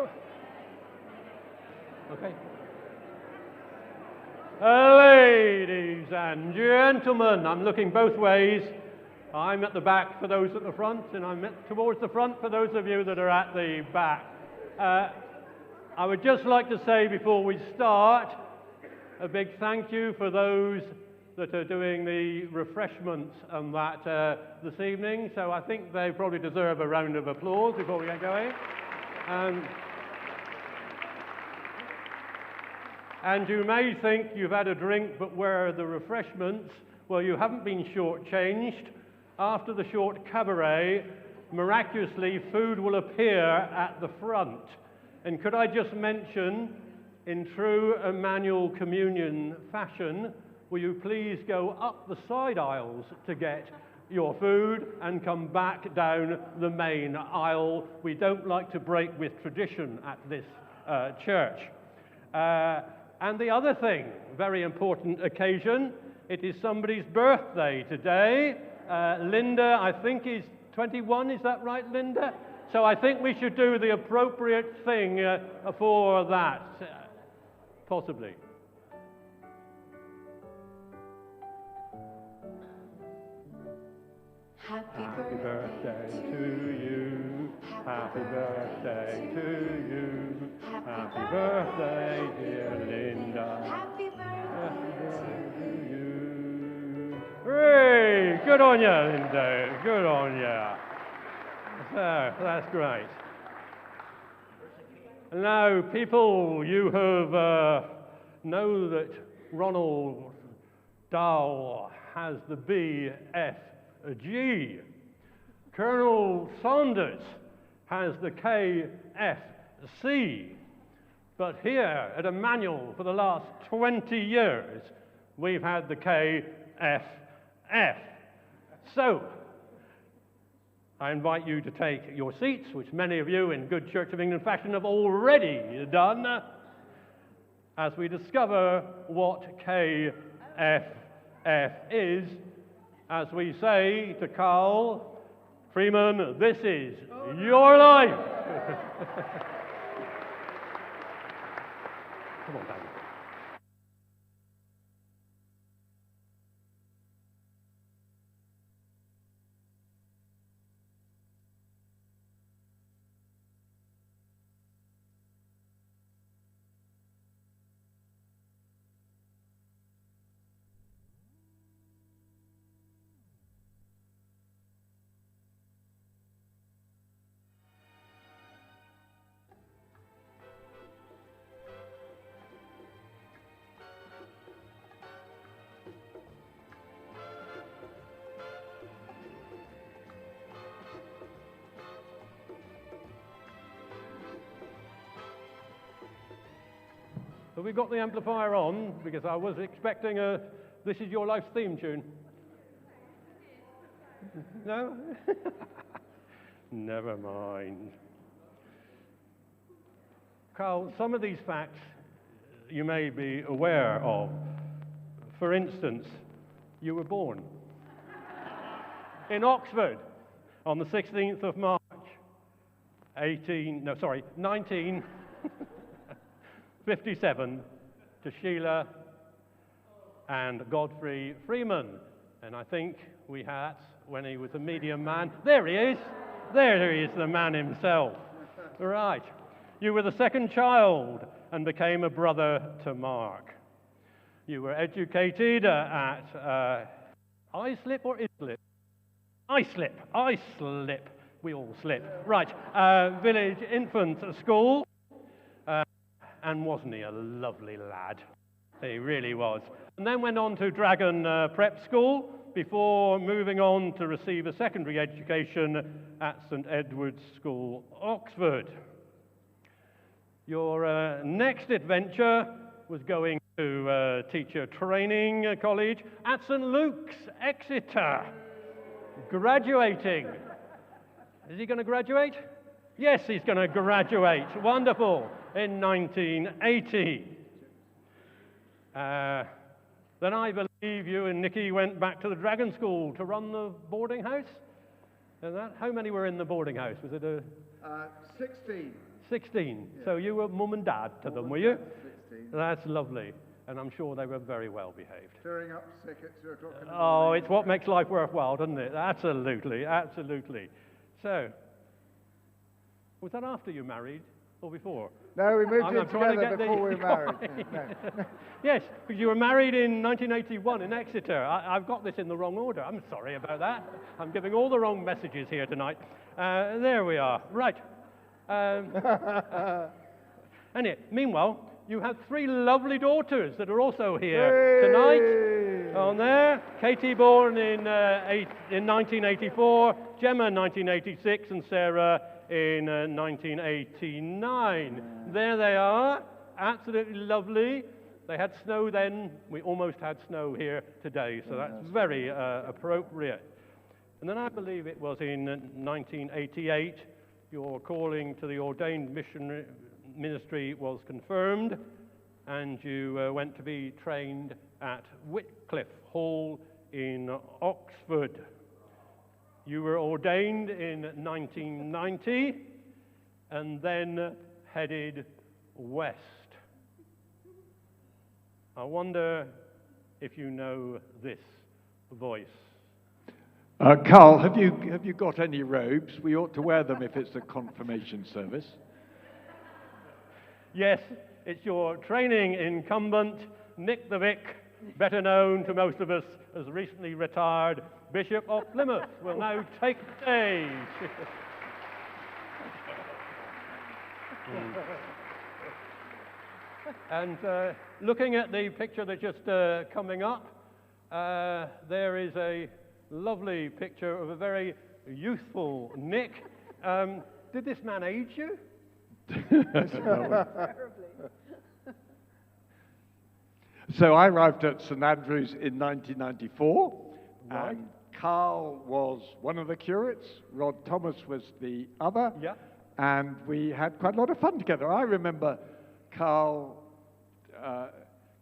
go. Okay. Ladies and gentlemen, I'm looking both ways. I'm at the back for those at the front, and I'm towards the front for those of you that are at the back. I would just like to say before we start, a big thank you for those that are doing the refreshments and that this evening. So I think they probably deserve a round of applause before we get going. And you may think you've had a drink, but where are the refreshments? Well, you haven't been shortchanged. After the short cabaret, miraculously, food will appear at the front. And could I just mention, in true Emmanuel communion fashion, will you please go up the side aisles to get your food and come back down the main aisle? We don't like to break with tradition at this church. And the other thing, very important occasion, it is somebody's birthday today. Linda, I think, is 21, is that right, Linda? So I think we should do the appropriate thing for that, possibly. Happy birthday to you. Happy birthday to you. Happy birthday, dear Linda. Happy birthday to you. Hooray! Good on you, Linda. Good on you. So, that's great. Now, people, you have know that Ronald Dahl has the BFG. Colonel Saunders has the KFC. But here at Emmanuel, for the last 20 years, we've had the KFF. So, I invite you to take your seats, which many of you in good Church of England fashion have already done, as we discover what KFF is, as we say to Karl Freeman, this is your life. Come on, Dan. Have we got the amplifier on? Because I was expecting a This Is Your Life theme tune. No? Never mind. Karl, some of these facts you may be aware of. For instance, you were born in Oxford on the 16th of March, 1957, to Sheila and Godfrey Freeman. And I think we had, when he was a medium man, there he is, the man himself. Right. You were the second child and became a brother to Mark. You were educated at Islip or Islip? Islip. We all slip. Right. Village Infant School. And wasn't he a lovely lad? He really was. And then went on to Dragon Prep School before moving on to receive a secondary education at St Edward's School, Oxford. Your next adventure was going to teacher training college at St Luke's, Exeter, graduating. Is he going to graduate? Yes, he's going to graduate. Wonderful. In 1980. Then I believe you and Nikki went back to the Dragon School to run the boarding house. And how many were in the boarding house? Was it 16. 16. Yeah. So you were mum and dad to them, were you? 16. That's lovely. And I'm sure they were very well behaved. Tearing up sick at 2 o'clock in the morning. Oh, it's what makes life worthwhile, doesn't it? Absolutely, absolutely. So, was that after you married or before? No, we moved in together before we were married. No. Yes, because you were married in 1981 in Exeter. I've got this in the wrong order. I'm sorry about that. I'm giving all the wrong messages here tonight. There we are. Right. Anyway, meanwhile, you have 3 lovely daughters that are also here tonight. On there, Katie born in 1984, Gemma 1986, and Sarah in 1989. There they are, absolutely lovely. They had snow then. We almost had snow here today, so that's very appropriate. And then I believe it was in 1988, your calling to the ordained ministry was confirmed, and you went to be trained at Whitcliffe Hall in Oxford. You were ordained in 1990 and then headed west. I wonder if you know this voice. Karl, have you got any robes? We ought to wear them if it's a confirmation service. Yes, it's your training incumbent, Nick the Vic, better known to most of us as recently retired Bishop of Plymouth, will now take the stage. And looking at the picture that's just coming up, there is a lovely picture of a very youthful Nick. Did this man age you? So I arrived at St Andrews in 1994, right. And Karl was one of the curates, Rod Thomas was the other, yeah. And we had quite a lot of fun together. I remember Karl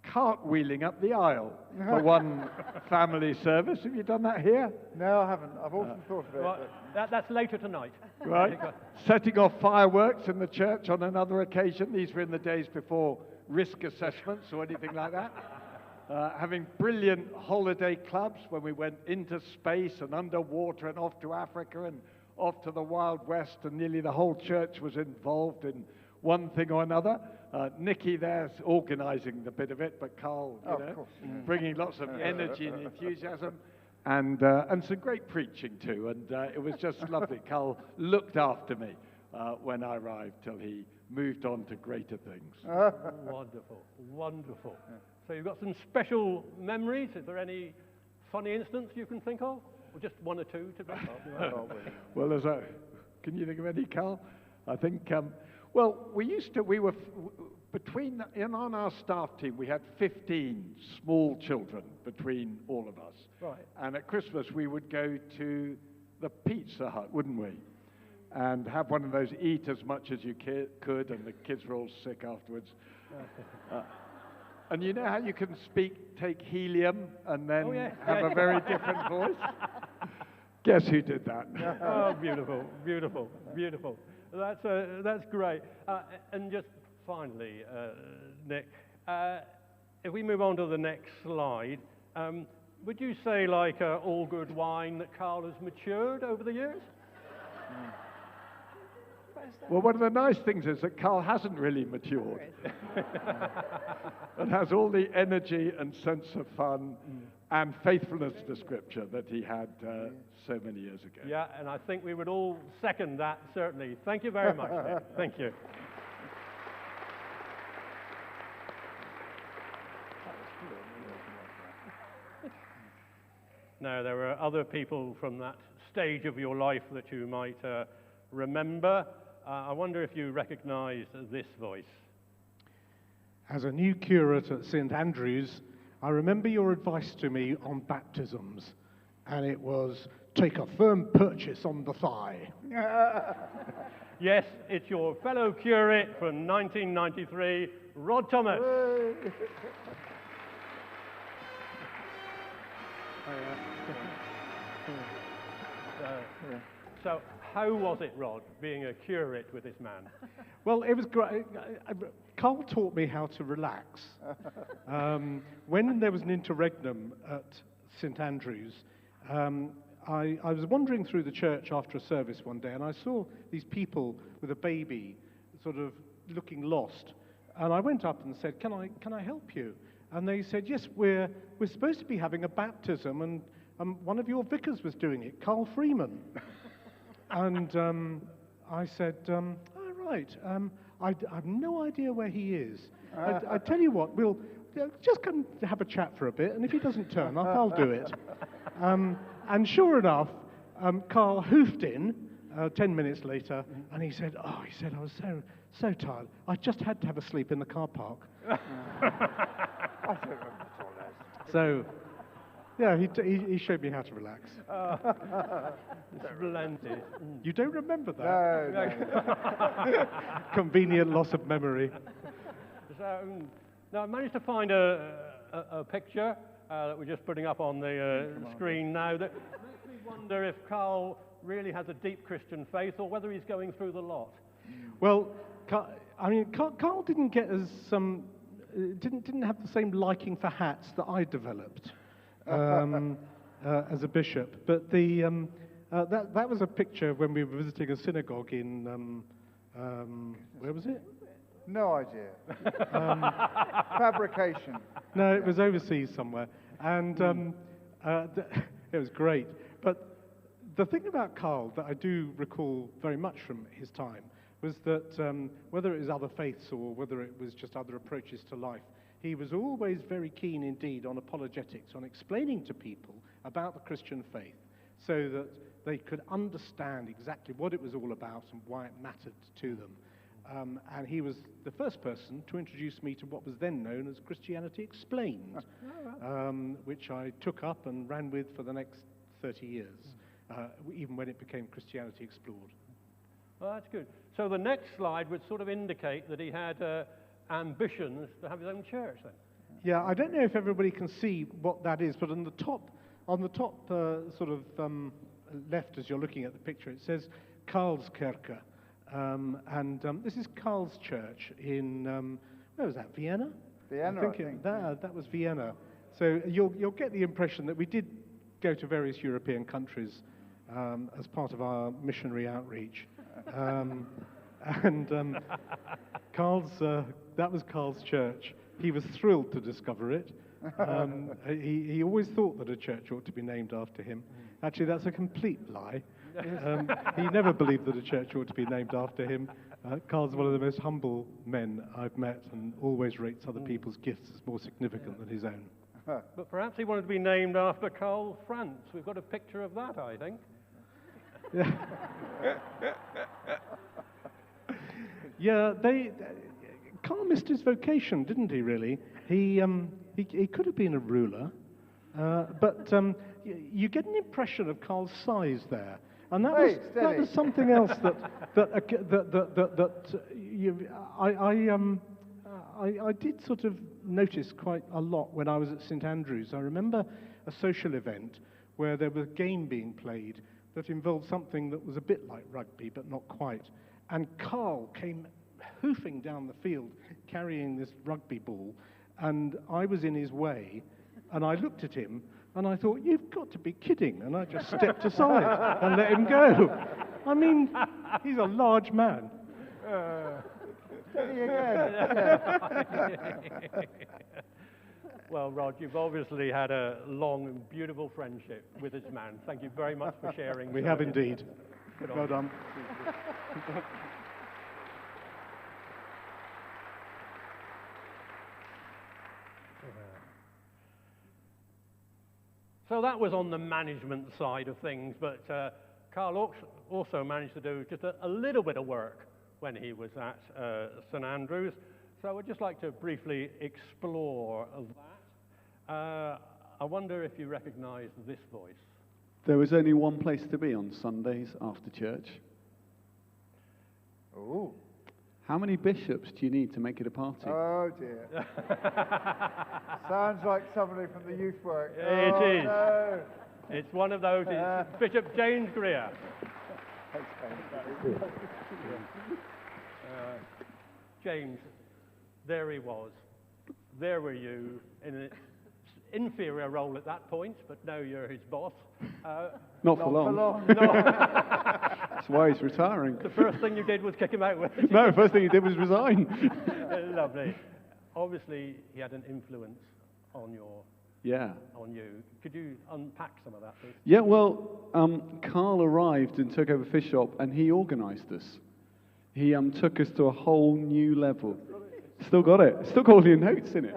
cartwheeling up the aisle for one family service. Have you done that here? No, I haven't. I've often thought of it. Well, that's later tonight. Right. Setting off fireworks in the church on another occasion. These were in the days before risk assessments or anything like that. Having brilliant holiday clubs when we went into space and underwater and off to Africa and off to the Wild West, and nearly the whole church was involved in one thing or another. Nicky there's organising the bit of it, but Karl, bringing lots of energy and enthusiasm, and some great preaching too. And it was just lovely. Karl looked after me when I arrived till he moved on to greater things. Wonderful, wonderful. So you've got some special memories. Is there any funny instance you can think of? Or just one or two to think of? Well, can you think of any, Karl? I think, well, we were on our staff team, we had 15 small children between all of us. Right. And at Christmas, we would go to the Pizza Hut, wouldn't we? And have one of those, eat as much as you could, and the kids were all sick afterwards. And you know how you can take helium and then have a very different voice? Guess who did that? Oh, beautiful, beautiful, beautiful. That's great. And just finally, Nick, if we move on to the next slide, would you say, like all good wine, that Karl has matured over the years? Well, one of the nice things is that Karl hasn't really matured. And has all the energy and sense of fun and faithfulness to Scripture that he had so many years ago. Yeah, and I think we would all second that, certainly. Thank you very much, Nick. Thank you. Now, there were other people from that stage of your life that you might remember. I wonder if you recognize this voice. As a new curate at St Andrews, I remember your advice to me on baptisms, and it was, take a firm purchase on the thigh. Yes, it's your fellow curate from 1993, Rod Thomas. So how was it, Rod, being a curate with this man? Well, it was great. Karl taught me how to relax. When there was an interregnum at St Andrews, I was wandering through the church after a service one day, and I saw these people with a baby sort of looking lost. And I went up and said, can I help you? And they said, yes, we're supposed to be having a baptism, and one of your vicars was doing it, Karl Freeman. And I said, oh, right, I have no idea where he is. I tell you what, we'll just come to have a chat for a bit, and if he doesn't turn up, I'll do it. And sure enough, Karl hoofed in 10 minutes later, and he said, I was so tired. I just had to have a sleep in the car park. I don't remember at all that. So, yeah, he showed me how to relax. Splendid. You don't remember that? No. Convenient loss of memory. So, now I managed to find a picture that we're just putting up on the screen now that makes me wonder if Karl really has a deep Christian faith or whether he's going through the lot. Well, Karl didn't get as didn't have the same liking for hats that I developed as a bishop. But that was a picture when we were visiting a synagogue in where was it? No idea. Fabrication. No, it was overseas somewhere, and it was great. But the thing about Karl that I do recall very much from his time was that whether it was other faiths or whether it was just other approaches to life, he was always very keen indeed on apologetics, on explaining to people about the Christian faith so that they could understand exactly what it was all about and why it mattered to them. And he was the first person to introduce me to what was then known as Christianity Explained, which I took up and ran with for the next 30 years, even when it became Christianity Explored. Well, that's good. So the next slide would sort of indicate that he had ambitions to have his own church then. Yeah, I don't know if everybody can see what that is, but on the top sort of left as you're looking at the picture, it says Karlskirche. This is Karl's church in, where was that, Vienna? Vienna, I think. That was Vienna. So you'll get the impression that we did go to various European countries as part of our missionary outreach. Karl's, that was Karl's church. He was thrilled to discover it. He always thought that a church ought to be named after him. Actually, that's a complete lie. He never believed that a church ought to be named after him. Karl's one of the most humble men I've met and always rates other people's gifts as more significant than his own. But perhaps he wanted to be named after Karl Franz. We've got a picture of that, I think. Yeah, Karl missed his vocation, didn't he, really? He could have been a ruler, but you get an impression of Karl's size there. And that was something else I did sort of notice quite a lot when I was at St Andrews. I remember a social event where there was a game being played that involved something that was a bit like rugby, but not quite. And Karl came hoofing down the field carrying this rugby ball, and I was in his way, and I looked at him, and I thought, you've got to be kidding. And I just stepped aside and let him go. I mean, he's a large man. Well, Rod, you've obviously had a long and beautiful friendship with this man. Thank you very much for sharing. We have indeed. Well done. So that was on the management side of things, but Karl also managed to do just a little bit of work when he was at St Andrews. So I'd just like to briefly explore that. I wonder if you recognize this voice. There was only one place to be on Sundays after church. Oh. How many bishops do you need to make it a party? Oh, dear. Sounds like somebody from the youth work. It is. No. It's one of those. It's Bishop James Greer. James, there he was. There were you in an inferior role at that point, but now you're his boss. Not for long. No, That's why he's retiring. the first thing you did was kick him out with it. No, first thing he did was resign. Lovely. Obviously, he had an influence on you. Could you unpack some of that, please? Yeah, well, Karl arrived and took over Fish Shop, and he organised us. He took us to a whole new level. Still got it. Still got all your notes in it.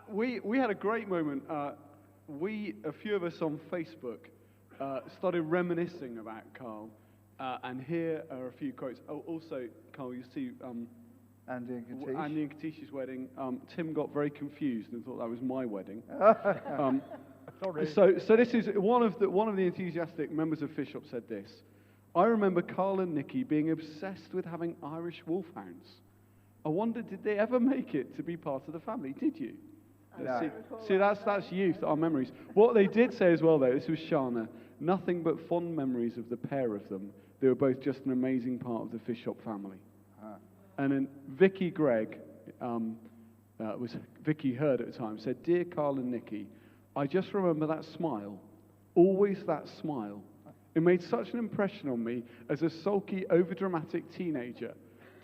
We had a great moment. A few of us on Facebook, started reminiscing about Karl, and here are a few quotes. Oh, also, Karl, you see, Andy and Katish. Andy and Katish's wedding. Tim got very confused and thought that was my wedding. Sorry. So this is one of the enthusiastic members of Fish Shop said this. I remember Karl and Nicky being obsessed with having Irish wolfhounds. I wonder, did they ever make it to be part of the family? Did you? No. See, that's youth, our memories. What they did say as well, though, this was Shana, nothing but fond memories of the pair of them. They were both just an amazing part of the Fish Shop family. And then Vicky Gregg, was Vicky Heard at the time, said, Dear Karl and Nicky, I just remember that smile, always that smile. It made such an impression on me as a sulky, overdramatic teenager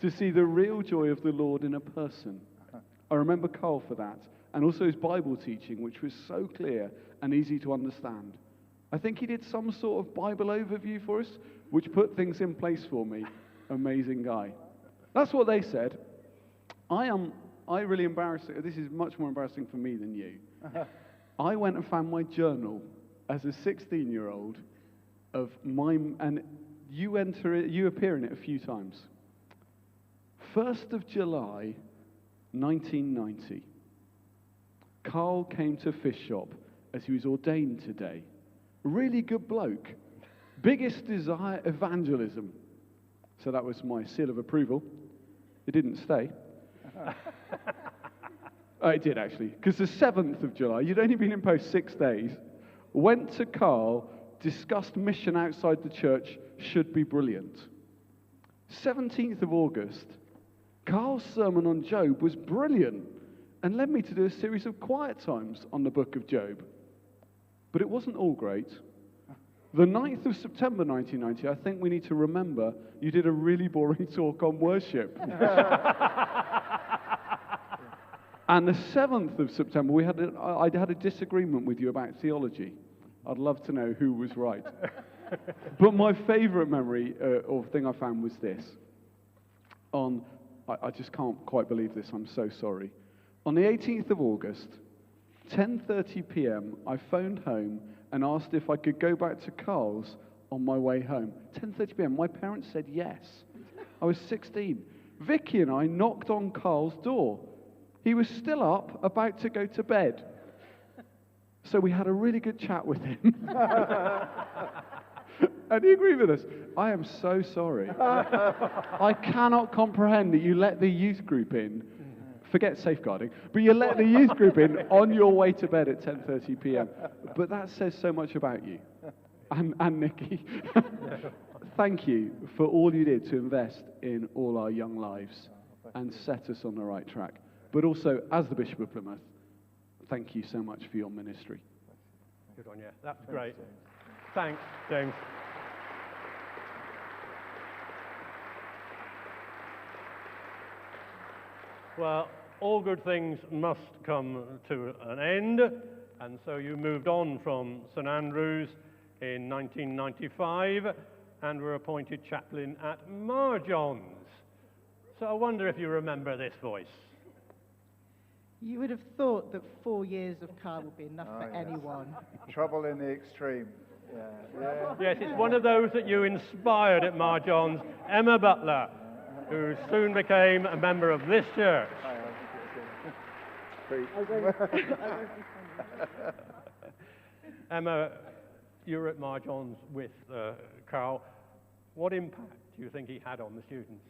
to see the real joy of the Lord in a person. I remember Karl for that, and also his Bible teaching, which was so clear and easy to understand. I think he did some sort of Bible overview for us, which put things in place for me. Amazing guy. That's what they said. I really embarrassed. This is much more embarrassing for me than you. I went and found my journal as a 16-year-old of mine, and you appear in it a few times. 1st of July, 1990. Karl came to Fish Shop as he was ordained today. Really good bloke. Biggest desire, evangelism. So that was my seal of approval. It didn't stay. It did, actually. Because the 7th of July, you'd only been in post 6 days, went to Karl, discussed mission outside the church, should be brilliant. 17th of August, Karl's sermon on Job was brilliant and led me to do a series of quiet times on the book of Job. But it wasn't all great. The 9th of September 1990, I think we need to remember, you did a really boring talk on worship. And the 7th of September, I had a disagreement with you about theology. I'd love to know who was right. But my favorite memory or thing I found was this. I just can't quite believe this, I'm so sorry. On the 18th of August, 10:30 p.m., I phoned home and asked if I could go back to Karl's on my way home. 10:30 p.m., my parents said yes. I was 16. Vicky and I knocked on Karl's door. He was still up, about to go to bed. So we had a really good chat with him. And he agreed with us. I am so sorry. I cannot comprehend that you let the youth group in. Forget safeguarding, but you let the youth group in on your way to bed at 10:30 p.m. But that says so much about you and Nicky. Thank you for all you did to invest in all our young lives and set us on the right track. But also, as the Bishop of Plymouth, thank you so much for your ministry. Good on you. That's great. Thanks, James. Well, all good things must come to an end, and so you moved on from St Andrews in 1995 and were appointed chaplain at Marjohn's. So I wonder if you remember this voice. You would have thought that 4 years of Karl would be enough for yes. anyone. Trouble in the extreme. Yeah. Yes, it's one of those that you inspired at Marjohn's, Emma Butler, who soon became a member of this church. Emma, you were at Marjohn's with Karl. What impact do you think he had on the students?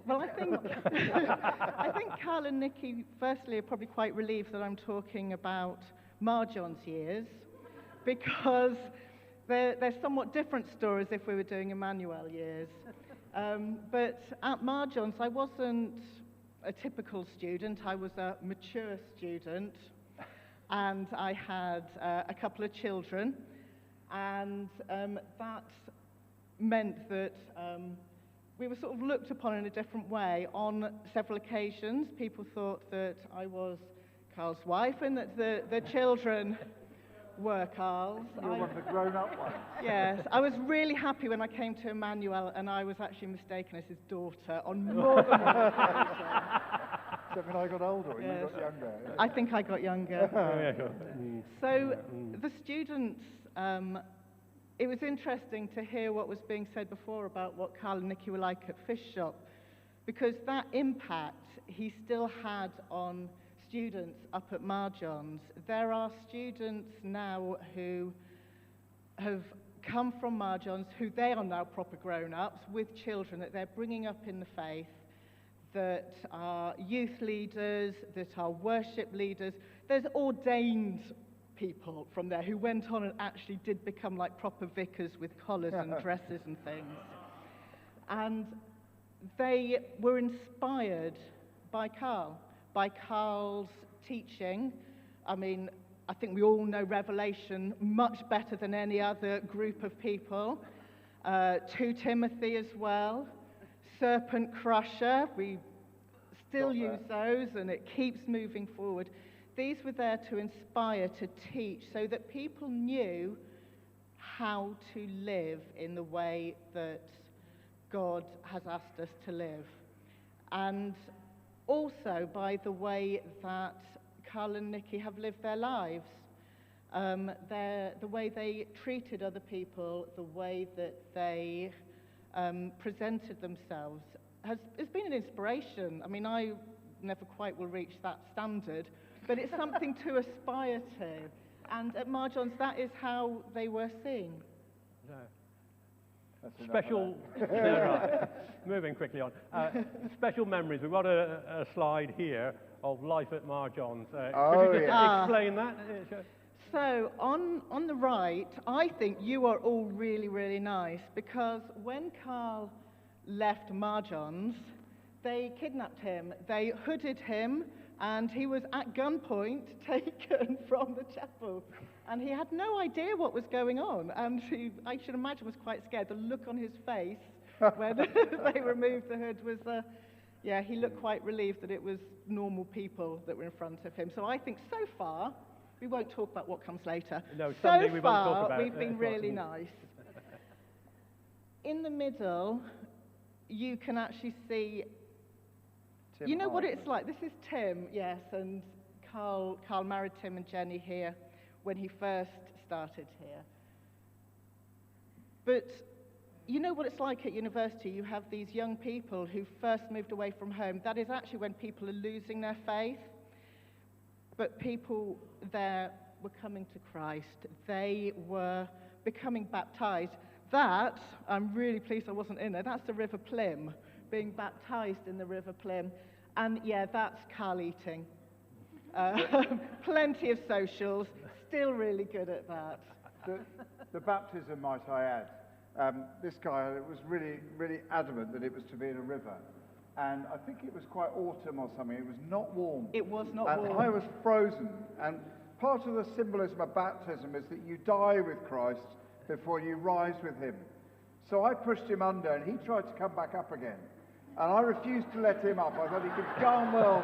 Well, I think Karl and Nicky, firstly, are probably quite relieved that I'm talking about Marjohn's years, because they're somewhat different stories if we were doing Emmanuel years. But at Marjohn's, I wasn't a typical student. I was a mature student, and I had a couple of children, and that meant that we were sort of looked upon in a different way. On several occasions, people thought that I was Karl's wife and that the children were Karls. You're one of the grown-up ones. Yes, I was really happy when I came to Emmanuel and I was actually mistaken as his daughter on more than one occasion. Except when I got older, Yes. you got younger. I think I got younger. Mm. So the students, it was interesting to hear what was being said before about what Karl and Nikki were like at Fish Shop, because that impact he still had on students up at Marjohn's. There are students now who have come from Marjohn's, who they are now proper grown-ups with children that they're bringing up in the faith, that are youth leaders, that are worship leaders. There's ordained people from there who went on and actually did become like proper vicars with collars and dresses and things. And they were inspired by Karl, by Karl's teaching. I mean, I think we all know Revelation much better than any other group of people. 2 Timothy as well. Serpent Crusher, we still use those, and it keeps moving forward. These were there to inspire, to teach, so that people knew how to live in the way that God has asked us to live. And also by the way that Karl and Nikki have lived their lives. The way they treated other people, the way that they presented themselves has been an inspiration. I mean, I never quite will reach that standard, but it's something to aspire to. And at Marjohn's, that is how they were seen. No. That's enough of Special, yeah, right. Moving quickly on. Special memories. We've got a slide here of life at Marjohn's. Could you just explain that? So on the right, I think you are all really, really nice, because when Karl left Marjohn's, they kidnapped him. They hooded him, and he was at gunpoint taken from the chapel. And he had no idea what was going on. And I should imagine, was quite scared. The look on his face when they removed the hood was, yeah, he looked quite relieved that it was normal people that were in front of him. So I think so far, we won't talk about what comes later. No, so we won't far, talk about we've been really nice. In the middle, you can actually see, Tim you know what Hartman. it's like. This is Tim, yes, and Karl married Tim and Jenny here when he first started here. But you know what it's like at university. You have these young people who first moved away from home. That is actually when people are losing their faith. But people there were coming to Christ. They were becoming baptized. That, I'm really pleased I wasn't in there. That's the River Plym, being baptized in the River Plym. And yeah, that's Karl eating. Plenty of socials, still really good at that. The baptism, might I add, this guy was really, really adamant that it was to be in a river. And I think it was quite autumn or something. It was not warm. It was not and warm. I was frozen. And part of the symbolism of baptism is that you die with Christ before you rise with him. So I pushed him under, and he tried to come back up again. And I refused to let him up. I thought he could darn well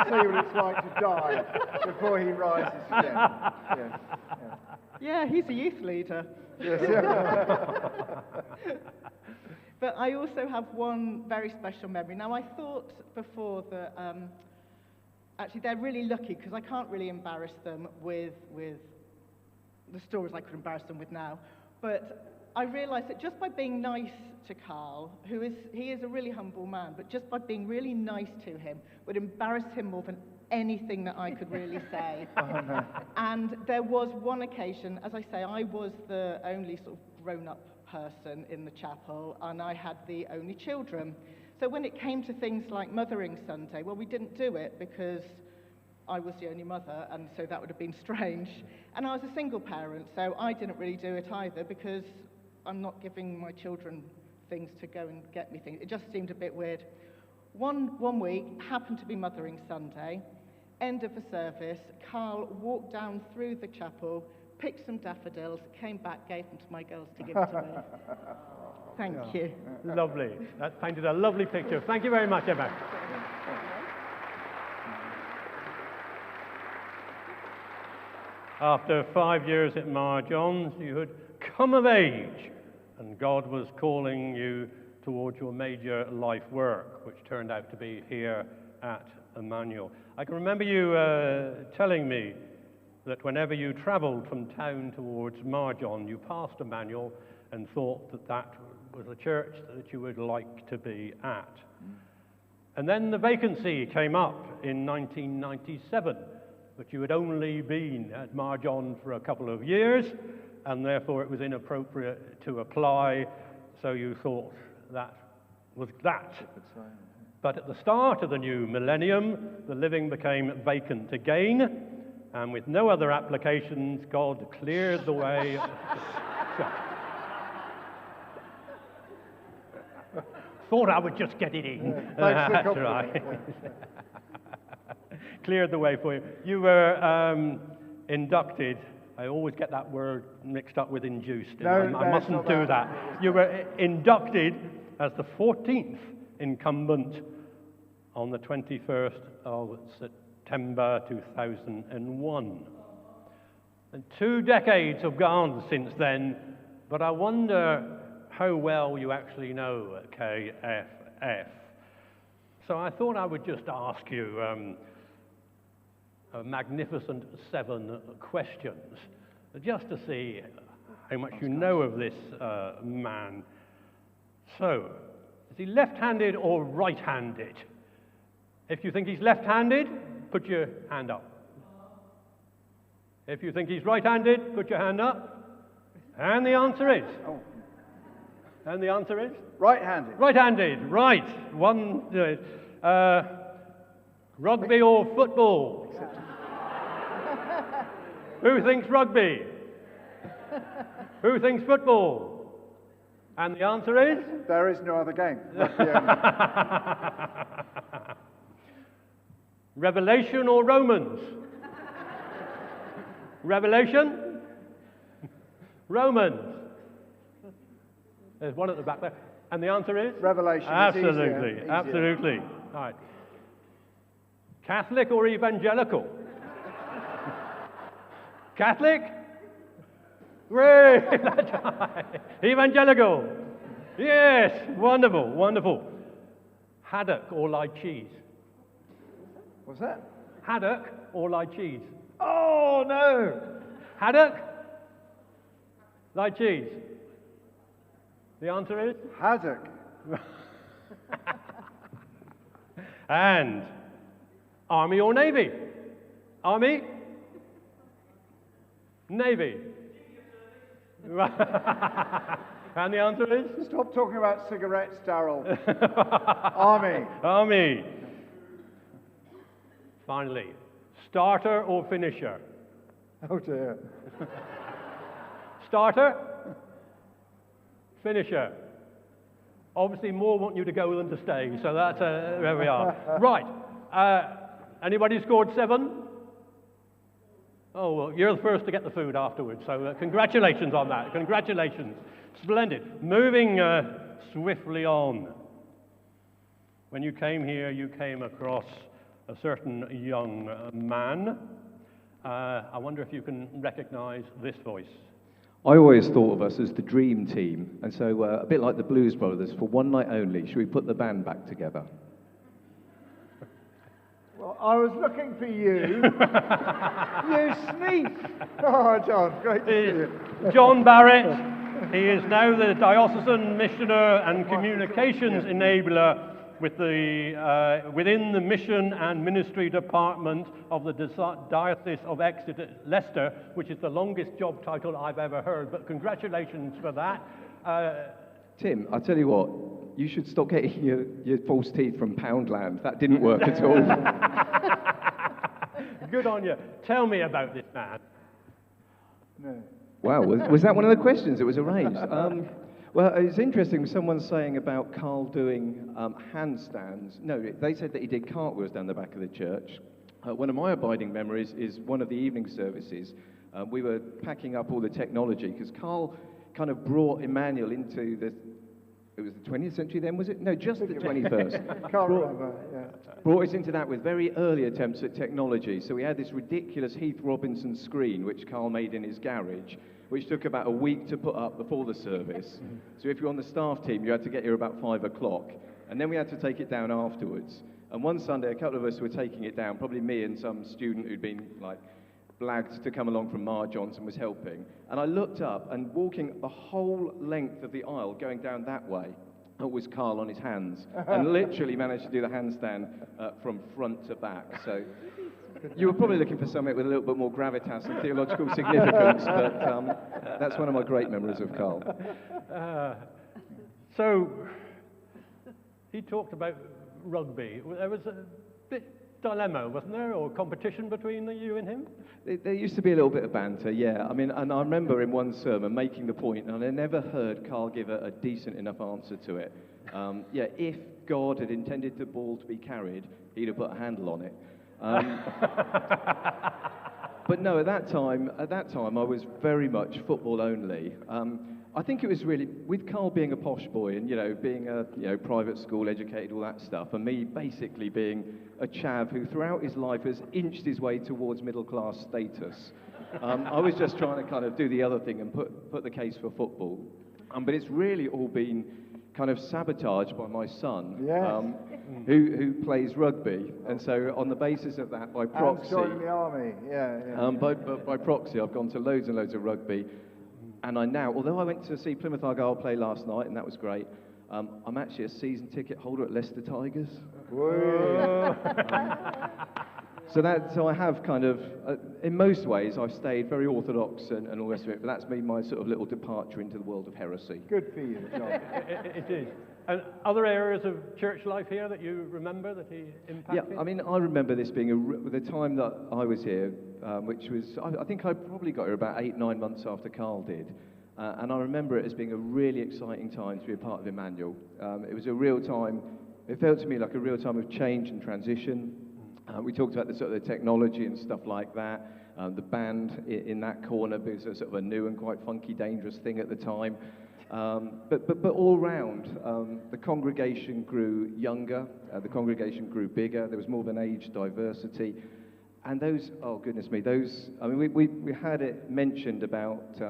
see what it's like to die before he rises again. Yes, yes. Yeah, he's a youth leader. Yes. But I also have one very special memory. Now, I thought before that actually they're really lucky, because I can't really embarrass them with the stories I could embarrass them with now. But I realised that just by being nice to Karl, he is a really humble man, but just by being really nice to him would embarrass him more than anything that I could really say. Oh, no. And there was one occasion, as I say, I was the only sort of grown-up person in the chapel, and I had the only children. So when it came to things like Mothering Sunday, well, we didn't do it because I was the only mother, and so that would have been strange. And I was a single parent, so I didn't really do it either because I'm not giving my children things to go and get me things. It just seemed a bit weird. One week, happened to be Mothering Sunday, end of the service, Karl walked down through the chapel, picked some daffodils, came back, gave them to my girls to give to me. Thank you. Lovely. That painted a lovely picture. Thank you very much, Emma. After 5 years at Mar John's, you had come of age, and God was calling you towards your major life work, which turned out to be here at Emmanuel. I can remember you telling me that whenever you travelled from town towards Mar John, you passed Emmanuel and thought that that was a church that you would like to be at. And then the vacancy came up in 1997, but you had only been at Mar John for a couple of years, and therefore it was inappropriate to apply, so you thought that was that. But at the start of the new millennium, the living became vacant again, and with no other applications, God cleared the way. Thought I would just get it in. That's right. Cleared the way for you. You were inducted. I always get that word mixed up with induced. No, I mustn't do that. You were inducted as the 14th incumbent on the 21st of September 2001. And 2 decades have gone since then, but I wonder how well you actually know KFF. So I thought I would just ask you a magnificent 7 questions, just to see how much you know of this man. So, is he left-handed or right-handed? If you think he's left-handed, put your hand up. If you think he's right-handed, put your hand up. And the answer is? And the answer is? Right-handed. Right-handed, right. One, rugby or football? Who thinks rugby? Who thinks football? And the answer is? There is no other game. Rugby only. Revelation or Romans? Revelation? Romans? There's one at the back there. And the answer is? Revelation. Absolutely, Easier. absolutely. All right. Catholic or evangelical? Catholic? Great, that's right. Evangelical? Yes, wonderful, wonderful. Haddock or light cheese? What's that? Haddock or light cheese? Oh, no! Haddock? Light cheese? The answer is? Haddock. And Army or Navy? Army? Navy? And the answer is? Stop talking about cigarettes, Darryl. Army. Army. Finally, starter or finisher? Oh, dear. Starter? Finisher? Obviously, more want you to go than to stay, so that's where we are. Right. Anybody scored 7? Oh, well, you're the first to get the food afterwards, so congratulations on that. Congratulations. Splendid. Moving swiftly on. When you came here, you came across a certain young man. I wonder if you can recognize this voice. I always thought of us as the dream team, and so a bit like the Blues Brothers, for one night only, should we put the band back together? Well, I was looking for you. You sneak. Oh, John, great to see you. John Barrett. He is now the diocesan missioner and communications enabler with the, within the mission and ministry department of the Diocese of Exeter, Leicester, which is the longest job title I've ever heard, but congratulations for that. Tim, I'll tell you what, you should stop getting your false teeth from Poundland. That didn't work at all. Good on you. Tell me about this man. No. Wow, was that one of the questions that was arranged? Well, it's interesting, someone saying about Karl doing handstands. No, they said that he did cartwheels down the back of the church. One of my abiding memories is one of the evening services. We were packing up all the technology, because Karl kind of brought Emmanuel into it was the 20th century then, was it? No, just the 21st. Can't remember, yeah. Brought us into that with very early attempts at technology. So we had this ridiculous Heath Robinson screen, which Karl made in his garage, which took about a week to put up before the service. So if you're on the staff team, you had to get here about 5 o'clock. And then we had to take it down afterwards. And one Sunday, a couple of us were taking it down, probably me and some student who'd been blagged to come along from Mar Johnson was helping. And I looked up, and walking the whole length of the aisle, going down that way, was Karl on his hands, and literally managed to do the handstand from front to back. So you were probably looking for something with a little bit more gravitas and theological significance, but that's one of my great memories of Karl. So he talked about rugby. There was a bit dilemma, wasn't there, or competition between you and him? There used to be a little bit of banter, yeah. I mean, and I remember in one sermon making the point, and I never heard Karl give a decent enough answer to it. Yeah, if God had intended the ball to be carried, he'd have put a handle on it. But no, at that time, I was very much football only. I think it was really, with Karl being a posh boy and, being a, private school educated, all that stuff, and me basically being a chav who throughout his life has inched his way towards middle class status. I was just trying to kind of do the other thing and put the case for football. But it's really all been kind of sabotaged by my son, Yes. who plays rugby. And so on the basis of that, by proxy, joining the army, yeah. by proxy, I've gone to loads and loads of rugby. And I now, although I went to see Plymouth Argyle play last night, and that was great, I'm actually a season ticket holder at Leicester Tigers. So I have kind of, in most ways, I've stayed very orthodox and all the rest of it, but that's been my sort of little departure into the world of heresy. Good for you, John. It is. And other areas of church life here that you remember that he impacted? Yeah, I mean, I remember this being the time that I was here, which was, I think I probably got here about 8-9 months after Karl did. And I remember it as being a really exciting time to be a part of Emmanuel. It was a real time, it felt to me like a real time of change and transition. We talked about the sort of the technology and stuff like that. The band in that corner was a sort of a new and quite funky, dangerous thing at the time. But all round, the congregation grew younger, the congregation grew bigger, there was more of an age diversity. And those, oh goodness me, I mean, we had it mentioned about,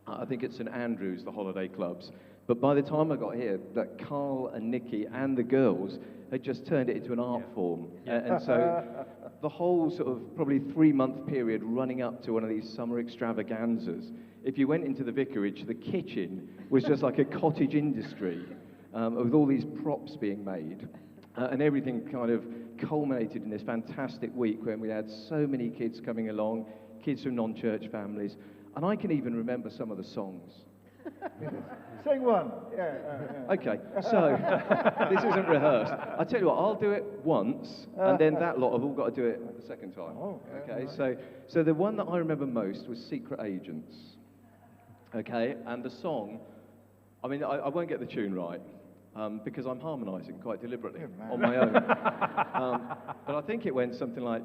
I think it's St Andrews, the holiday clubs. But by the time I got here, that Karl and Nikki and the girls had just turned it into an art form. And so the whole sort of probably 3-month period running up to one of these summer extravaganzas, if you went into the vicarage, the kitchen was just like a cottage industry with all these props being made. And everything kind of culminated in this fantastic week when we had so many kids coming along, kids from non-church families. And I can even remember some of the songs. Sing one. Yeah. Okay, so this isn't rehearsed. I tell you what, I'll do it once, and then that lot have all got to do it the second time. Oh, okay, so the one that I remember most was Secret Agents. Okay, and the song, I mean, I won't get the tune right, because I'm harmonising quite deliberately on my own. But I think it went something like,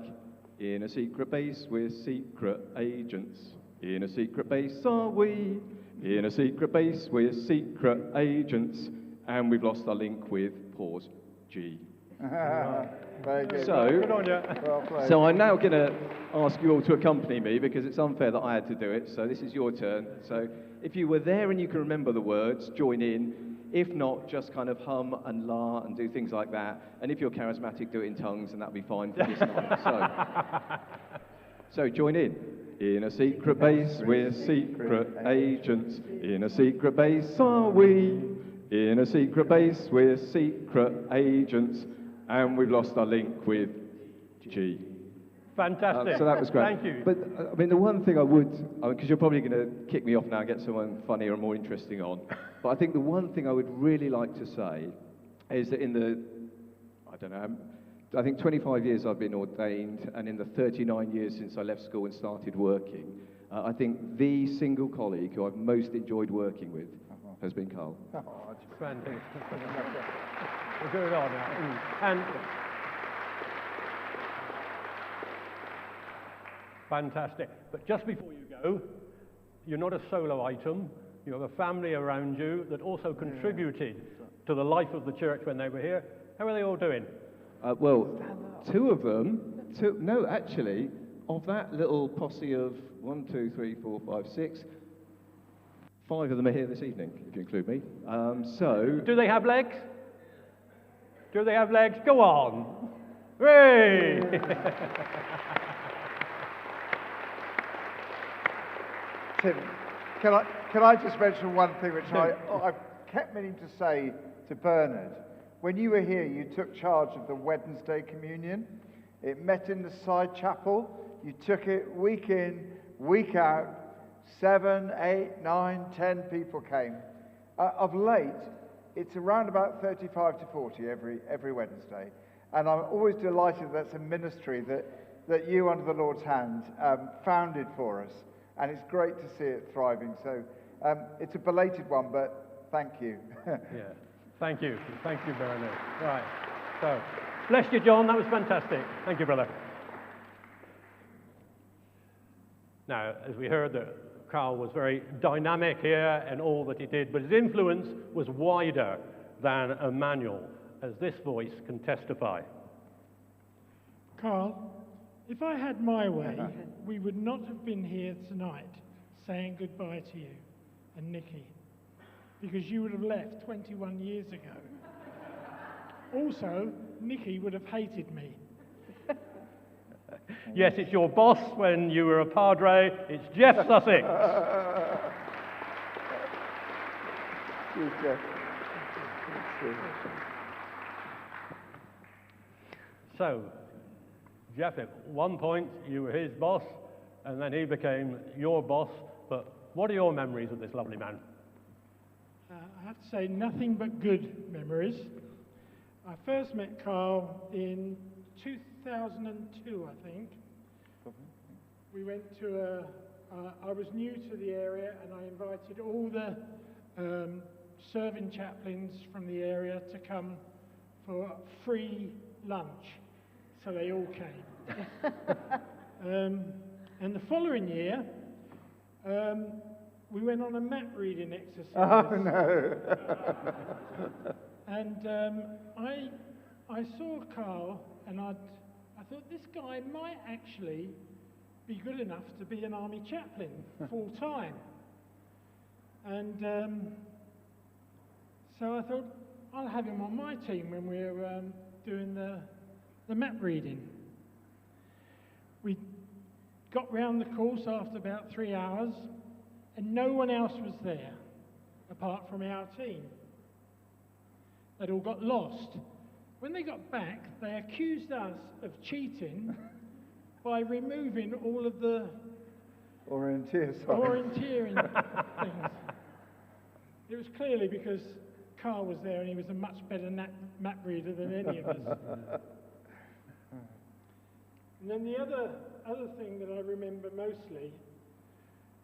in a secret base, we're secret agents. In a secret base are we. In a secret base, we're secret agents. And we've lost our link with pause G. Very good. Good on you. Well played. So I'm now going to ask you all to accompany me because it's unfair that I had to do it. So this is your turn. So if you were there and you can remember the words, join in. If not, just kind of hum and la and do things like that. And if you're charismatic, do it in tongues and that'll be fine for this night. So join in. In a secret base, we're secret agents. In a secret base are we. In a secret base, we're secret agents. And we've lost our link with G. Fantastic. So that was great. Thank you. But, I mean, the one thing I would, because you're probably going to kick me off now and get someone funnier and more interesting on, but I think the one thing I would really like to say is that in the, I don't know, I think 25 years I've been ordained, and in the 39 years since I left school and started working, I think the single colleague who I've most enjoyed working with has been Karl. Fantastic. We'll go it on now. And fantastic. But just before you go, you're not a solo item. You have a family around you that also contributed to the life of the church when they were here. How are they all doing? Well, two of them, no, actually, of that little posse of 1, 2, 3, 4, 5, 6, 5 of them are here this evening, if you include me. Do they have legs? Do they have legs? Go on. Hooray! Tim, can I just mention one thing which I've kept meaning to say to Bernard? When you were here, you took charge of the Wednesday communion. It met in the side chapel. You took it week in, week out. 7, 8, 9, 10 people came. Of late, it's around about 35 to 40 every Wednesday. And I'm always delighted that's a ministry that you, under the Lord's hand, founded for us. And it's great to see it thriving. So it's a belated one, but thank you. Yeah. Thank you. Thank you, Bernard. Right. So, bless you, John. That was fantastic. Thank you, brother. Now, as we heard, that Karl was very dynamic here in all that he did, but his influence was wider than Emmanuel, as this voice can testify. Karl, if I had my way, we would not have been here tonight saying goodbye to you and Nikki, because you would have left 21 years ago. Also, Nikki would have hated me. Yes, it's your boss when you were a padre. It's Jeff Sussex. So, Jeff, at one point you were his boss, and then he became your boss. But what are your memories of this lovely man? I have to say nothing but good memories. I first met Karl in 2002, I think. We went to I was new to the area, and I invited all the serving chaplains from the area to come for free lunch. So they all came. And the following year, we went on a map reading exercise. Oh, no. And I saw Karl, and I thought this guy might actually be good enough to be an army chaplain full time. And so I thought I'll have him on my team when we're doing the map reading. We got round the course after about 3 hours, and no one else was there apart from our team. They'd all got lost. When they got back, they accused us of cheating by removing all of the orienteering things. It was clearly because Karl was there and he was a much better map reader than any of us. And then the other thing that I remember mostly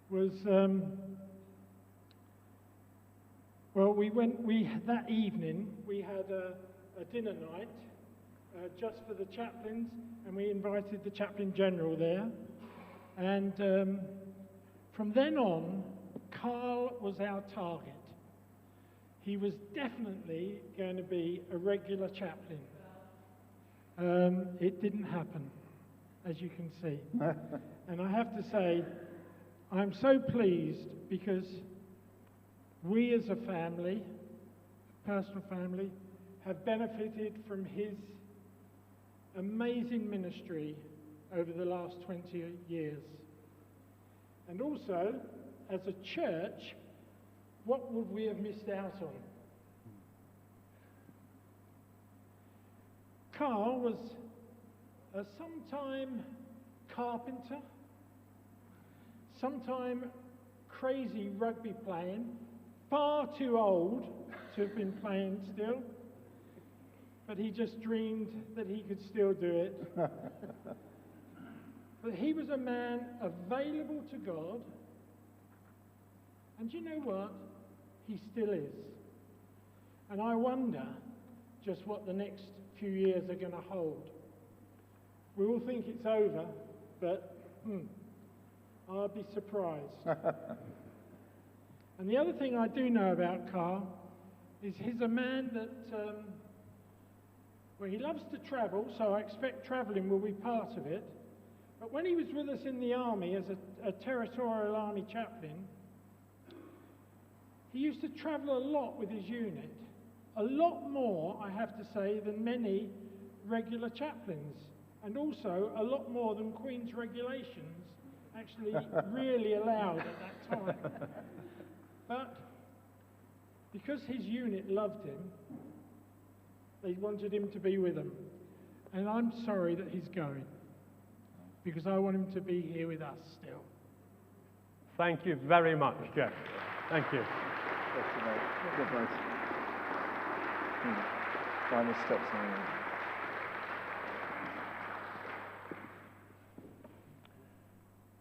was, that evening we had a dinner night just for the chaplains, and we invited the chaplain general there. And from then on, Karl was our target. He was definitely going to be a regular chaplain. It didn't happen, as you can see. And I have to say, I'm so pleased because we as a family, personal family, have benefited from his amazing ministry over the last 20 years. And also, as a church, what would we have missed out on? Karl was a sometime carpenter, sometime crazy rugby playing, far too old to have been playing still. but he just dreamed that he could still do it. But he was a man available to God, and you know what? He still is. And I wonder just what the next few years are going to hold. We all think it's over, but I'll be surprised. And the other thing I do know about Karl is he's a man that, well, he loves to travel, so I expect travelling will be part of it. But when he was with us in the army as a territorial army chaplain, he used to travel a lot with his unit. A lot more, I have to say, than many regular chaplains. And also a lot more than Queen's regulations actually really allowed at that time. But because his unit loved him, they wanted him to be with them. And I'm sorry that he's going, because I want him to be here with us still. Thank you very much, Jeff. Thank you. Final steps.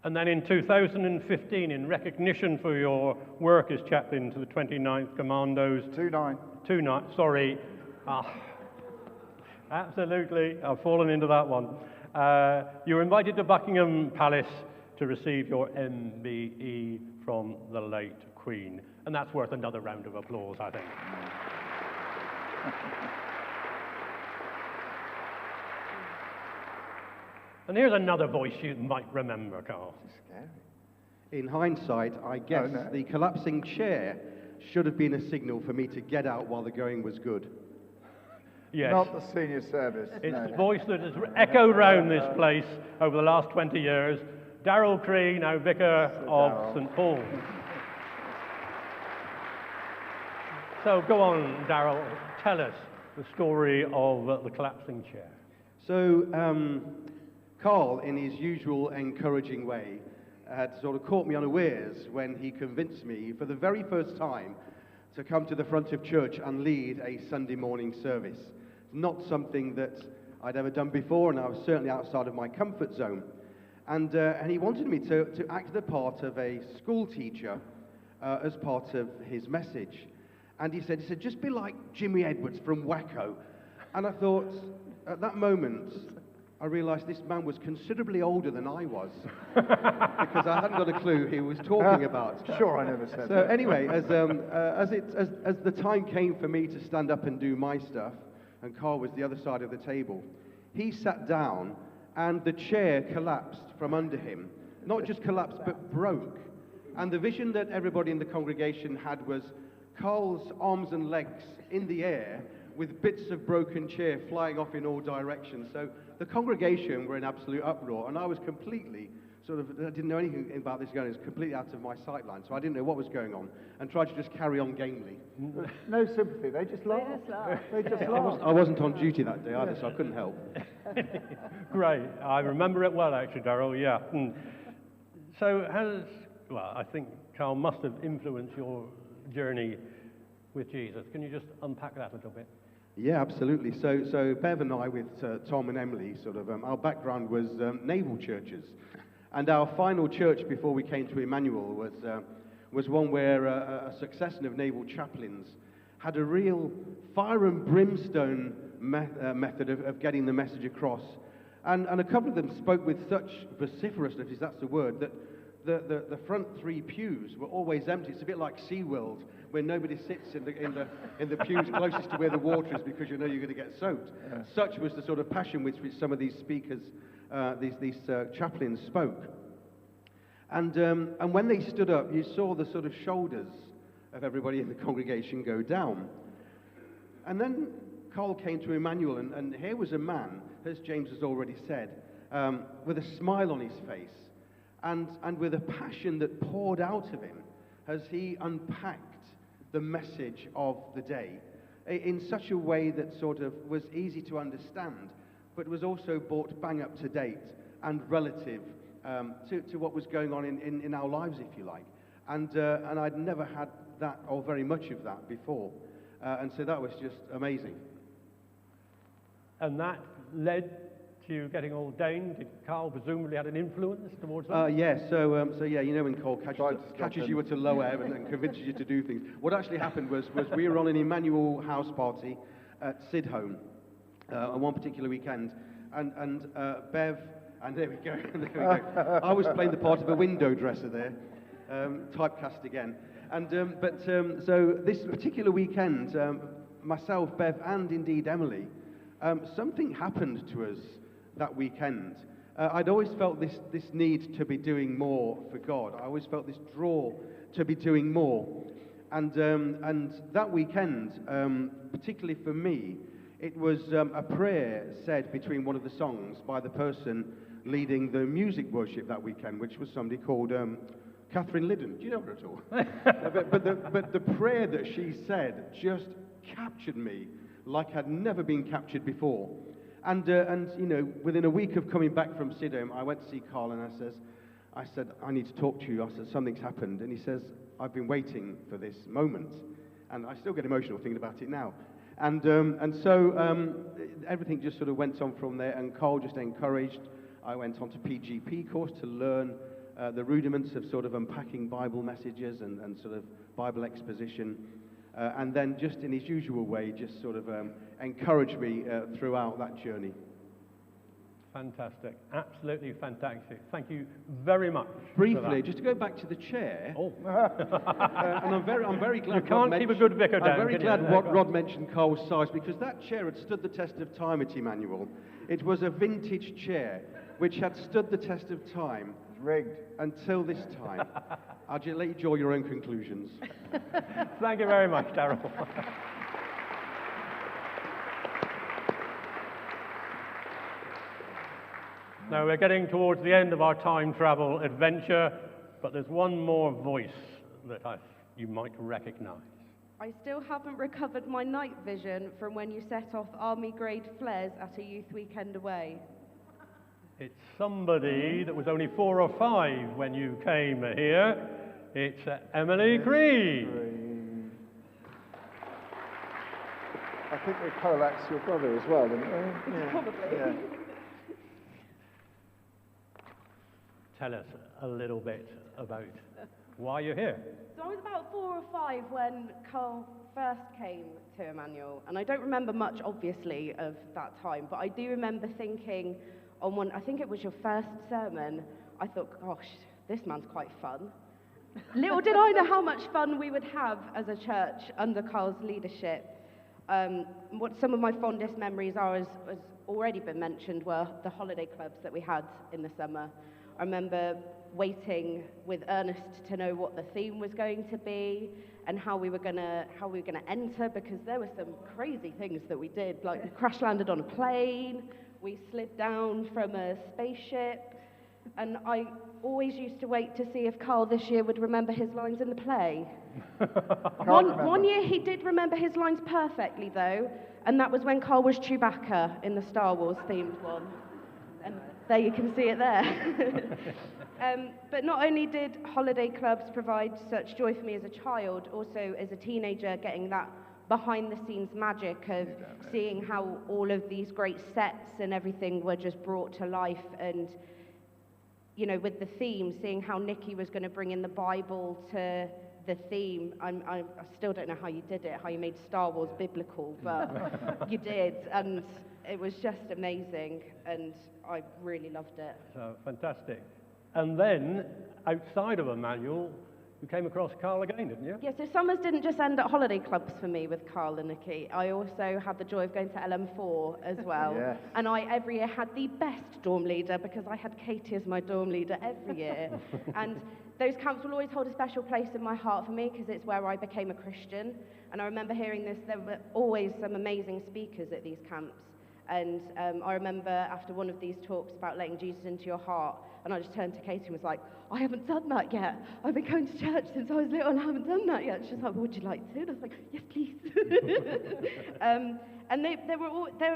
And then in 2015, in recognition for your work as chaplain to the 29th Commandos... 29, sorry. Absolutely, I've fallen into that one. You were invited to Buckingham Palace to receive your MBE from the late Queen. And that's worth another round of applause, I think. And here's another voice you might remember, Karl. In hindsight, I guess the collapsing chair should have been a signal for me to get out while the going was good. Yes. Not the senior service. It's no. the voice that has echoed round this place over the last 20 years. Darrell Cree, now Vicar of St. Paul's. So go on, Darrell, tell us the story of the collapsing chair. So, Karl, in his usual encouraging way, had sort of caught me unawares when he convinced me for the very first time to come to the front of church and lead a Sunday morning service. Not something that I'd ever done before, and I was certainly outside of my comfort zone. And he wanted me to act the part of a school teacher as part of his message. And he said, just be like Jimmy Edwards from Wacko. And I thought, at that moment, I realised this man was considerably older than I was, because I hadn't got a clue who he was talking about. Sure, I never said so that. Anyway, as the time came for me to stand up and do my stuff, and Karl was the other side of the table, he sat down, and the chair collapsed from under him. Not just collapsed, but broke. And the vision that everybody in the congregation had was Karl's arms and legs in the air, with bits of broken chair flying off in all directions. So the congregation were in absolute uproar, and I was completely I didn't know anything about this going. It was completely out of my sightline, so I didn't know what was going on, and tried to just carry on gamely. No sympathy, they just laughed. They just laughed. I wasn't on duty that day either, so I couldn't help. Great, I remember it well, actually, Darrell, yeah. So I think Karl must have influenced your journey with Jesus. Can you just unpack that a little bit? Yeah, absolutely. So Bev and I, with Tom and Emily, our background was naval churches. And our final church before we came to Emmanuel was one where a succession of naval chaplains had a real fire and brimstone method of getting the message across. And a couple of them spoke with such vociferousness, if that's the word, that the front three pews were always empty. It's a bit like SeaWorld, where nobody sits in the pews closest to where the water is, because you know you're going to get soaked. Yeah. Such was the sort of passion with which some of these speakers, these chaplains spoke. And when they stood up, you saw the sort of shoulders of everybody in the congregation go down. And then Karl came to Emmanuel, and here was a man, as James has already said, with a smile on his face, and with a passion that poured out of him as he unpacked the message of the day in such a way that sort of was easy to understand, but was also brought bang up to date and relative to what was going on in our lives, if you like. And I'd never had that, or very much of that, before. And so that was just amazing. And that led to you getting ordained. Did Karl presumably had an influence towards that? Yes, so yeah, you know when Karl catches you at a low ebb and convinces you to do things. What actually happened was we were on an Emmanuel house party at Sidholme on one particular weekend, and Bev, and there we go, I was playing the part of a window dresser there, typecast again. And so this particular weekend, myself, Bev, and indeed Emily, something happened to us that weekend. I'd always felt this need to be doing more for God. I always felt this draw to be doing more. And that weekend, particularly for me, it was a prayer said between one of the songs by the person leading the music worship that weekend, which was somebody called Catherine Liddon. Do you know her at all? but the prayer that she said just captured me like I'd never been captured before. And you know, within a week of coming back from Sidholme, I went to see Karl and I said, I need to talk to you. I said, something's happened. And he says, I've been waiting for this moment. And I still get emotional thinking about it now. And so everything just sort of went on from there, and Karl just encouraged. I went on to PGP course to learn the rudiments of sort of unpacking Bible messages and sort of Bible exposition. And then just in his usual way, just sort of encouraged me throughout that journey. Fantastic. Absolutely fantastic. Thank you very much. Briefly, just to go back to the chair. Oh. And I'm very glad. You can't keep a good vicar down. I'm very glad Rod mentioned Karl's size, because that chair had stood the test of time at Emmanuel. It was a vintage chair which had stood the test of time. Rigged. Until this time. I'll just let you draw your own conclusions. Thank you very much, Darryl. Now we're getting towards the end of our time travel adventure, but there's one more voice that you might recognize. I still haven't recovered my night vision from when you set off army-grade flares at a youth weekend away. It's somebody that was only 4 or 5 when you came here. It's Emily Creed. I think we coalesced your brother as well, didn't we? Yeah. Probably. Yeah. Tell us a little bit about why you're here. So I was about 4 or 5 when Karl first came to Emmanuel, and I don't remember much, obviously, of that time, but I do remember thinking on one, I think it was your first sermon, I thought, gosh, this man's quite fun. Little did I know how much fun we would have as a church under Karl's leadership. What some of my fondest memories are, as already been mentioned, were the holiday clubs that we had in the summer. I remember waiting with Ernest to know what the theme was going to be and how we were gonna enter, because there were some crazy things that we did, like we crash landed on a plane, we slid down from a spaceship, and I always used to wait to see if Karl this year would remember his lines in the play. One year he did remember his lines perfectly, though, and that was when Karl was Chewbacca in the Star Wars themed one. And there you can see it there. But not only did holiday clubs provide such joy for me as a child, also as a teenager, getting that behind-the-scenes magic of seeing how all of these great sets and everything were just brought to life, and, you know, with the theme, seeing how Nicky was going to bring in the Bible to the theme. I still don't know how you did it, how you made Star Wars biblical, but you did, and it was just amazing, and I really loved it. So fantastic. And then, outside of Emmanuel, you came across Karl again, didn't you? Yeah, so summers didn't just end at holiday clubs for me with Karl and Nicky. I also had the joy of going to LM4 as well. Yes. And I, every year, had the best dorm leader, because I had Katie as my dorm leader every year. And those camps will always hold a special place in my heart for me, because it's where I became a Christian. And I remember hearing this, there were always some amazing speakers at these camps. And I remember after one of these talks about letting Jesus into your heart, and I just turned to Katie and was like, I haven't done that yet. I've been going to church since I was little and I haven't done that yet. She's like, well, would you like to? And I was like, yes, please. And there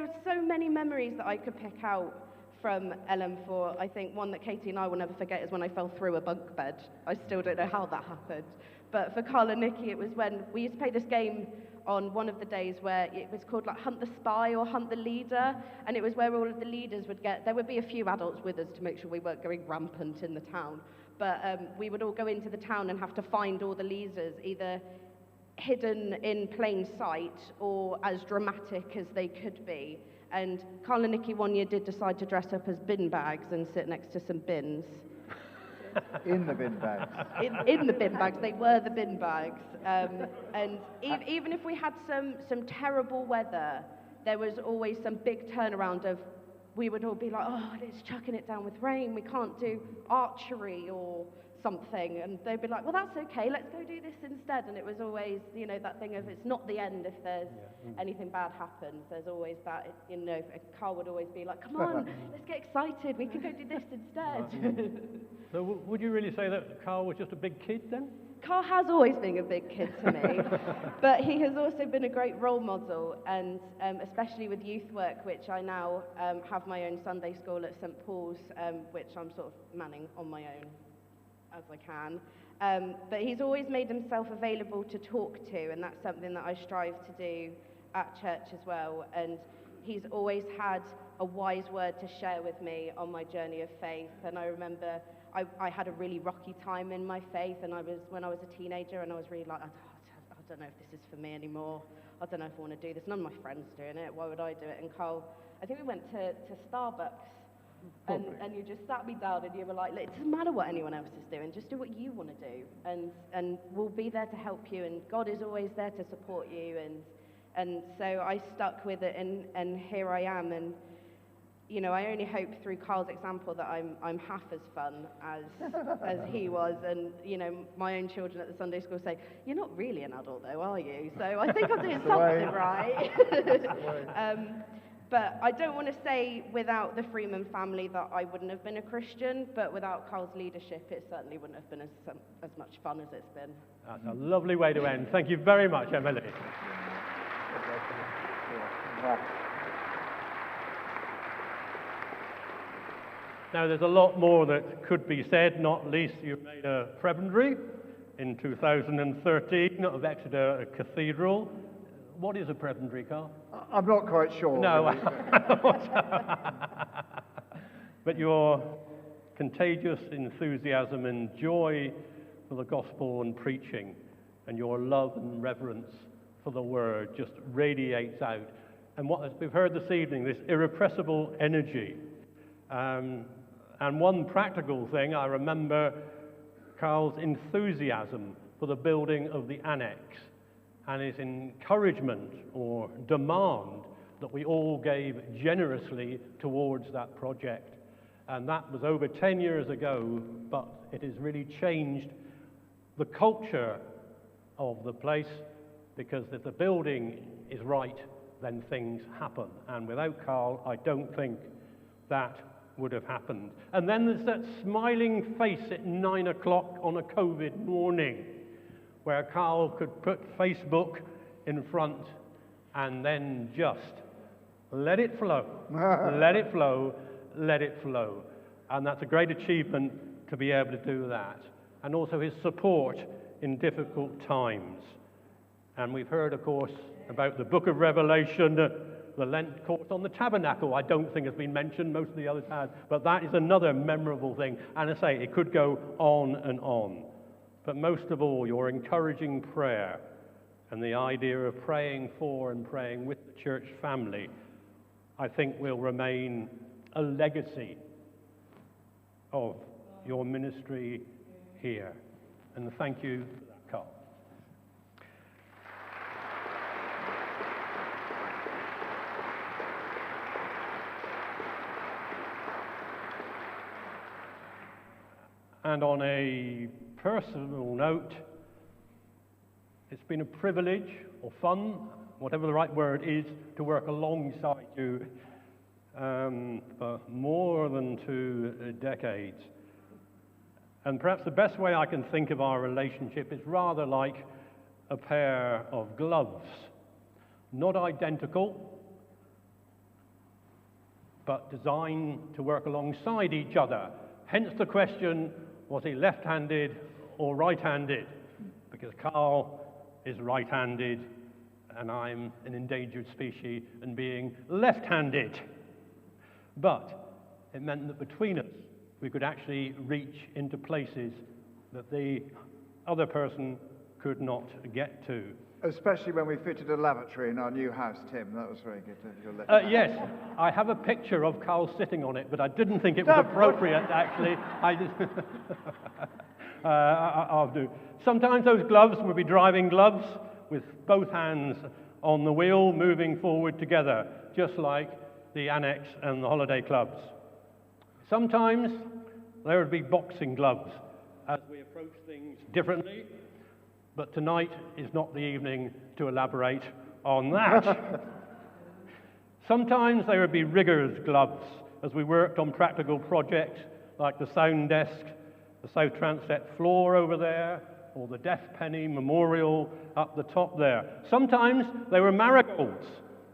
were so many memories that I could pick out from LM4. I think one that Katie and I will never forget is when I fell through a bunk bed. I still don't know how that happened. But for Karl and Nicky, it was when we used to play this game on one of the days where it was called like Hunt the Spy or Hunt the Leader, and it was where all of the leaders would get, there would be a few adults with us to make sure we weren't going rampant in the town, but we would all go into the town and have to find all the leaders, either hidden in plain sight or as dramatic as they could be. And Karl and Nikki one year did decide to dress up as bin bags and sit next to some bins. In the bin bags. In the bin bags, they were the bin bags. And even if we had some terrible weather, there was always some big turnaround of, we would all be like, oh, it's chucking it down with rain, we can't do archery or something. And they'd be like, well, that's okay, let's go do this instead. And it was always, you know, that thing of it's not the end if there's anything bad happens. There's always that, you know, Karl would always be like, come on, let's get excited, we can go do this instead. So would you really say that Karl was just a big kid then? Karl has always been a big kid to me, but he has also been a great role model, and especially with youth work, which I now have my own Sunday school at St. Paul's, which I'm sort of manning on my own as I can. But he's always made himself available to talk to, and that's something that I strive to do at church as well. And he's always had a wise word to share with me on my journey of faith. And I remember I had a really rocky time in my faith, and when I was a teenager, and I was really like, I don't know if this is for me anymore. I don't know if I want to do this. None of my friends are doing it. Why would I do it? And Karl, I think we went to Starbucks, and you just sat me down, and you were like, look, it doesn't matter what anyone else is doing. Just do what you want to do, and we'll be there to help you. And God is always there to support you. And so I stuck with it, and here I am. And you know, I only hope through Karl's example that I'm half as fun as he was. And, you know, my own children at the Sunday school say, you're not really an adult though, are you? So I think I'm doing something right. But I don't want to say without the Freeman family that I wouldn't have been a Christian, but without Karl's leadership, it certainly wouldn't have been as much fun as it's been. That's a lovely way to end. Thank you very much, Emily. Now, there's a lot more that could be said, not least you made a prebendary in 2013 of Exeter Cathedral. What is a prebendary, Karl? I'm not quite sure. No. Really. But your contagious enthusiasm and joy for the gospel and preaching, and your love and reverence for the word just radiates out. And what, as we've heard this evening, this irrepressible energy. And one practical thing, I remember Karl's enthusiasm for the building of the annex and his encouragement or demand that we all gave generously towards that project. And that was over 10 years ago, but it has really changed the culture of the place, because if the building is right, then things happen. And without Karl, I don't think that would have happened. And then there's that smiling face at 9 o'clock on a COVID morning where Karl could put Facebook in front and then just let it flow, let it flow, let it flow. And that's a great achievement to be able to do that. And also his support in difficult times. And we've heard, of course, about the book of Revelation, the Lent course on the tabernacle, I don't think has been mentioned, most of the others had, but that is another memorable thing. And I say, it could go on and on. But most of all, your encouraging prayer and the idea of praying for and praying with the church family, I think will remain a legacy of your ministry here. And thank you for that, Karl. And on a personal note, it's been a privilege or fun, whatever the right word is, to work alongside you for more than 2 decades. And perhaps the best way I can think of our relationship is rather like a pair of gloves. Not identical, but designed to work alongside each other. Hence the question, was he left-handed or right-handed? Because Karl is right-handed and I'm an endangered species and being left-handed. But it meant that between us, we could actually reach into places that the other person could not get to. Especially when we fitted a lavatory in our new house, Tim. That was very good. Yes, I have a picture of Karl sitting on it, but I didn't think it was appropriate, actually. I'll do. Sometimes those gloves would be driving gloves with both hands on the wheel, moving forward together, just like the annex and the holiday clubs. Sometimes there would be boxing gloves as we approach things differently, but tonight is not the evening to elaborate on that. Sometimes there would be riggers' gloves as we worked on practical projects like the sound desk, the South Transept floor over there, or the Deaf Penny Memorial up the top there. Sometimes they were marigolds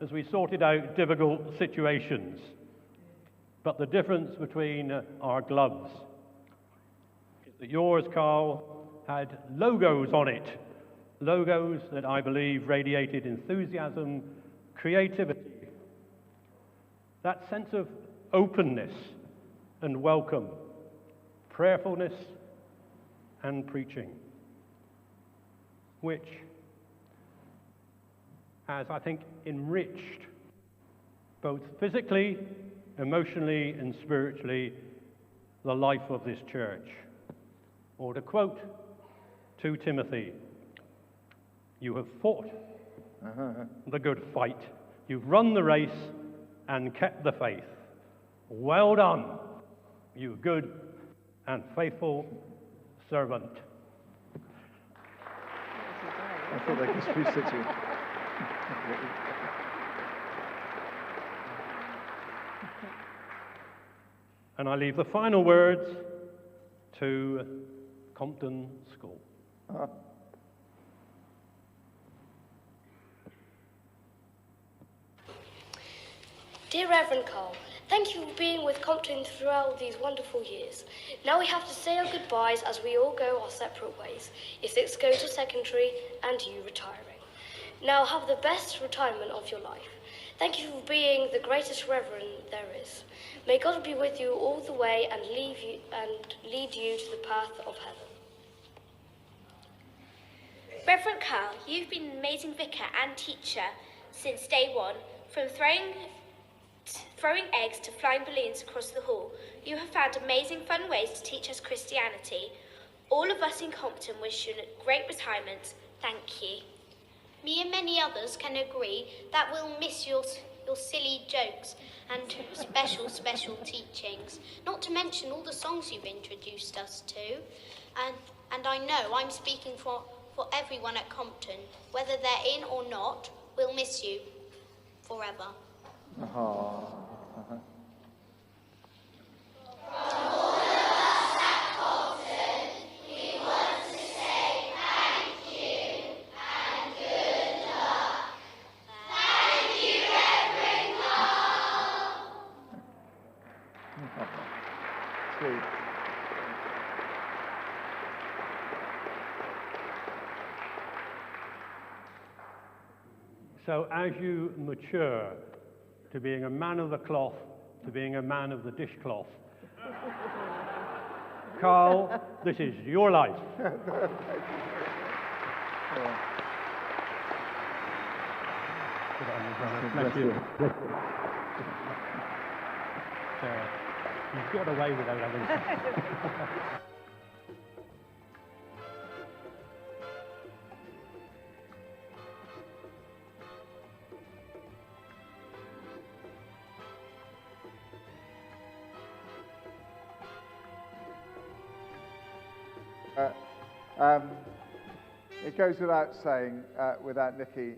as we sorted out difficult situations. But the difference between our gloves is that yours, Karl, had logos on it. Logos that I believe radiated enthusiasm, creativity, that sense of openness and welcome, prayerfulness and preaching, which has, I think, enriched both physically, emotionally, and spiritually the life of this church. Or to quote 2 Timothy, you have fought the good fight, you've run the race and kept the faith. Well done, you good and faithful servant. I thought they could speak to you. And I leave the final words to Compton School. Dear Reverend Karl, thank you for being with Compton throughout these wonderful years. Now we have to say our goodbyes as we all go our separate ways. Essex go to secondary and you retiring. Now have the best retirement of your life. Thank you for being the greatest reverend there is. May God be with you all the way and lead you to the path of heaven. Reverend Karl, you've been an amazing vicar and teacher since day one, from throwing eggs to flying balloons across the hall. You have found amazing fun ways to teach us Christianity. All of us in Compton wish you a great retirement. Thank you. Me and many others can agree that we'll miss your silly jokes and special teachings, not to mention all the songs you've introduced us to. And I know I'm speaking for everyone at Compton, whether they're in or not, we'll miss you forever. So as you mature to being a man of the cloth, to being a man of the dishcloth, Karl, this is your life. Bless you. You've got away without having. It goes without saying, without Nikki,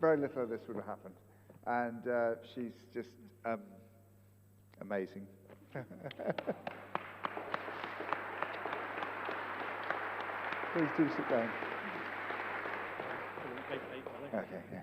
very little of this would have happened. And she's just amazing. Please do sit down. Okay, yeah.